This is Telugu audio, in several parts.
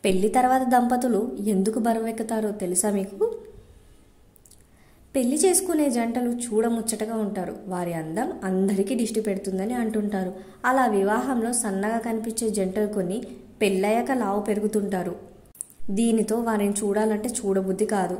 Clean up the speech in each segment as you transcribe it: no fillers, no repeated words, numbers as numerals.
పెళ్లి తర్వాత దంపతులు ఎందుకు బరువెక్కుతారో తెలుసా మీకు? పెళ్లి చేసుకునే జంటలు చూడముచ్చటగా ఉంటారు. వారి అందం అందరికీ దిష్టి పెడుతుందని అంటుంటారు. అలా వివాహంలో సన్నగా కనిపించే జంటలు కొన్ని పెళ్ళయ్యాక లావు పెరుగుతుంటారు. దీనితో వారిని చూడాలంటే చూడబుద్ధి కాదు.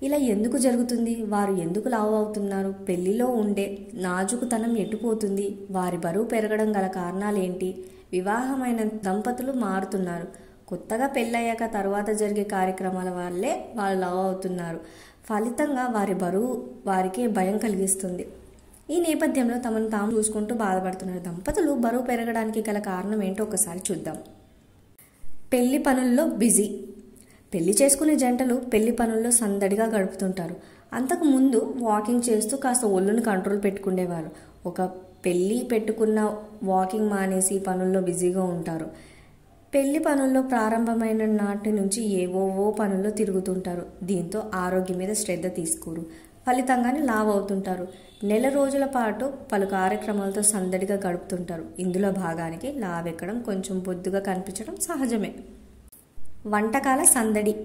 ఇలా ఎందుకు జరుగుతుంది? వారు ఎందుకు లావు అవుతున్నారు? పెళ్లిలో ఉండే నాజుకుతనం ఎటుపోతుంది? వారి బరువు పెరగడం గల కారణాలేంటి? వివాహమైన దంపతులు మారుతున్నారు. కొత్తగా పెళ్ళయ్యాక తర్వాత జరిగే కార్యక్రమాల వల్లే వాళ్ళు లావు అవుతున్నారు. ఫలితంగా వారి బరువు వారికే భయం కలిగిస్తుంది. ఈ నేపథ్యంలో తమను తాము చూసుకుంటూ బాధపడుతున్నారు. దంపతులు బరువు పెరగడానికి గల కారణం ఏంటో ఒకసారి చూద్దాం. పెళ్లి పనుల్లో బిజీ. పెళ్లి చేసుకునే జంటలు పెళ్లి పనుల్లో సందడిగా గడుపుతుంటారు. అంతకు ముందు వాకింగ్ చేస్తూ కాస్త ఒళ్ళును కంట్రోల్ పెట్టుకునేవారు. ఒక పెళ్లి పెట్టుకున్న వాకింగ్ మానేసి పనుల్లో బిజీగా ఉంటారు. పెళ్లి పనుల్లో ప్రారంభమైన నాటి నుంచి ఏవోవో పనుల్లో తిరుగుతుంటారు. దీంతో ఆరోగ్యం మీద శ్రద్ధ తీసుకోరు. ఫలితంగానే లావు అవుతుంటారు. నెల రోజుల పాటు పలు కార్యక్రమాలతో సందడిగా గడుపుతుంటారు. ఇందులో భాగానికి లావెక్కడం, కొంచెం బొద్దుగా కనిపించడం సహజమే. వంటకాల సందడి.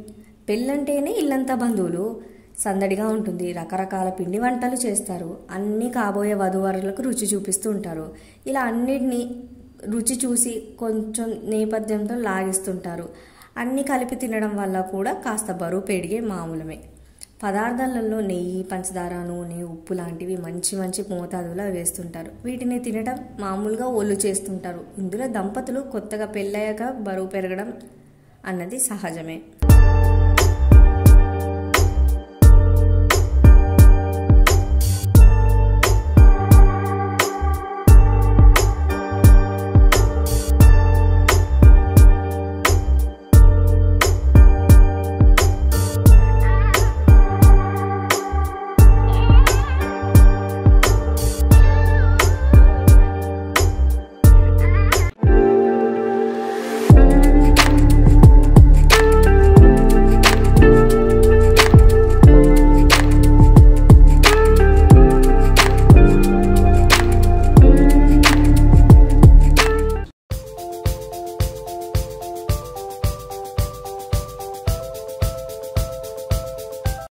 పెళ్ళంటేనే ఇల్లంతా బంధువులు. సందడిగా ఉంటుంది. రకరకాల పిండి వంటలు చేస్తారు. అన్నీ కాబోయే వధూవరులకు రుచి చూపిస్తూ ఉంటారు. ఇలా అన్నిటినీ రుచి చూసి కొంచెం నేపథ్యంతో లాగిస్తుంటారు. అన్నీ కలిపి తినడం వల్ల కూడా కాస్త బరువు పెరిగే మామూలమే. పదార్థాలలో నెయ్యి, పంచదార, నూనె, ఉప్పు లాంటివి మంచి మంచి మోతాదులో వేస్తుంటారు. వీటిని తినడం మామూలుగా ఒళ్ళు చేస్తుంటారు. ఇందులో దంపతులు కొత్తగా పెళ్ళయ్యాక బరువు పెరగడం అన్నది సహజమే.